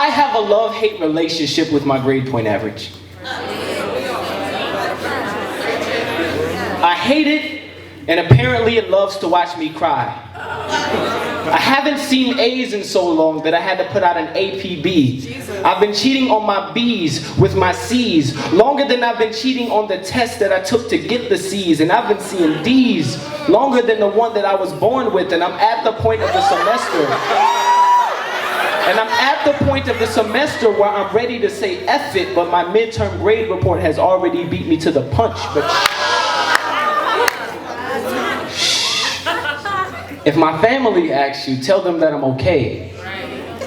I have a love-hate relationship with my grade point average. I hate it, and apparently it loves to watch me cry. I haven't seen A's in so long that I had to put out an APB. I've been cheating on my B's with my C's longer than I've been cheating on the test that I took to get the C's, and I've been seeing D's longer than the one that I was born with, and I'm at the point of the semester. And I'm at the point of the semester where I'm ready to say F it, but my midterm grade report has already beat me to the punch. But if my family asks you, tell them that I'm okay.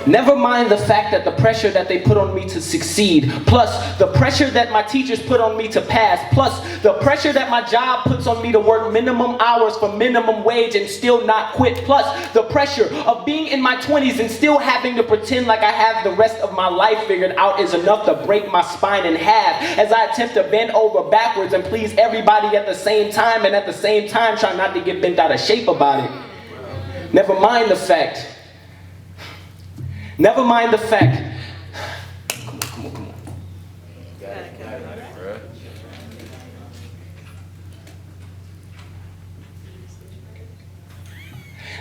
Never mind the fact that the pressure that they put on me to succeed, plus the pressure that my teachers put on me to pass, plus the pressure that my job puts on me to work minimum hours for minimum wage and still not quit, plus the pressure of being in my 20s and still having to pretend like I have the rest of my life figured out is enough to break my spine in half as I attempt to bend over backwards and please everybody at the same time, and at the same time try not to get bent out of shape about it. Never mind the fact. Come on.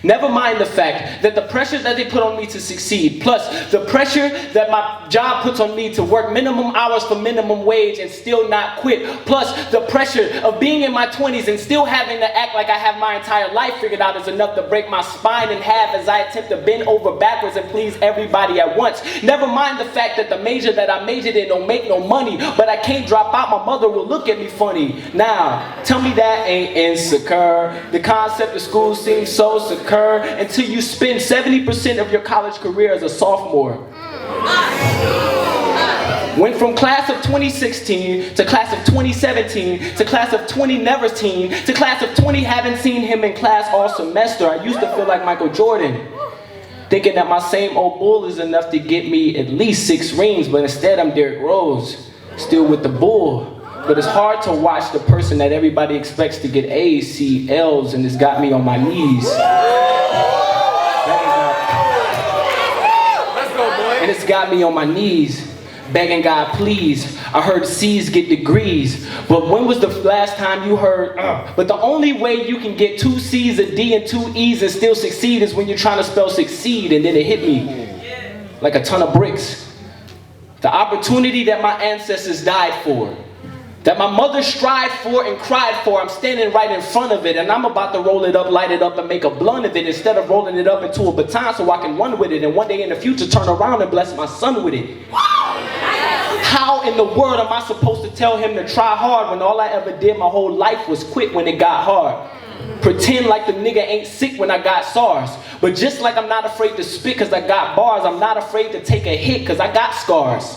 Never mind the fact that the pressure that they put on me to succeed, plus the pressure that my job puts on me to work minimum hours for minimum wage and still not quit, plus the pressure of being in my 20s and still having to act like I have my entire life figured out is enough to break my spine in half as I attempt to bend over backwards and please everybody at once. Never mind the fact that the major that I majored in don't make no money, but I can't drop out, my mother will look at me funny. Now, tell me that ain't insecure. The concept of school seems so secure until you spend 70% of your college career as a sophomore. Went from class of 2016 to class of 2017 to class of 20 never seen to class of 20 haven't seen him in class all semester. I used to feel like Michael Jordan, thinking that my same old bull is enough to get me at least 6 rings, but instead I'm Derrick Rose, still with the bull. But it's hard to watch the person that everybody expects to get A's see L's, and it's got me on my knees. And it's got me on my knees, begging God, please. I heard C's get degrees, but when was the last time you heard, But the only way you can get 2 C's, a D, and 2 E's and still succeed is when you're trying to spell succeed, and then it hit me like a ton of bricks. The opportunity that my ancestors died for, that my mother strived for and cried for, I'm standing right in front of it, and I'm about to roll it up, light it up, and make a blunt of it instead of rolling it up into a baton so I can run with it and one day in the future turn around and bless my son with it. How in the world am I supposed to tell him to try hard when all I ever did my whole life was quit when it got hard? Pretend like the nigga ain't sick when I got SARS. But just like I'm not afraid to spit cause I got bars, I'm not afraid to take a hit cause I got scars.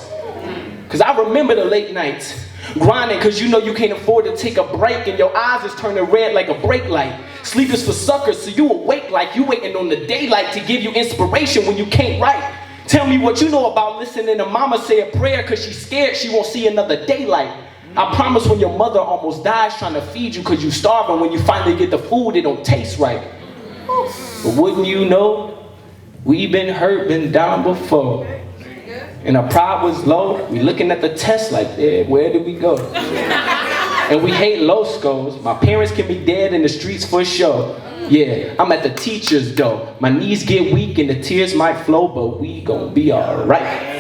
Cause I remember the late nights, grinding cause you know you can't afford to take a break and your eyes is turning red like a brake light. Sleep is for suckers, so you awake like you waiting on the daylight to give you inspiration when you can't write. Tell me what you know about listening to mama say a prayer cause she's scared she won't see another daylight. I promise when your mother almost dies trying to feed you cause you starving, when you finally get the food it don't taste right. But wouldn't you know, we been hurt, been down before. And our pride was low, we looking at the test like, yeah, where did we go? And we hate low scores. My parents can be dead in the streets for sure. Yeah, I'm at the teacher's door. My knees get weak and the tears might flow, but we gon' be alright.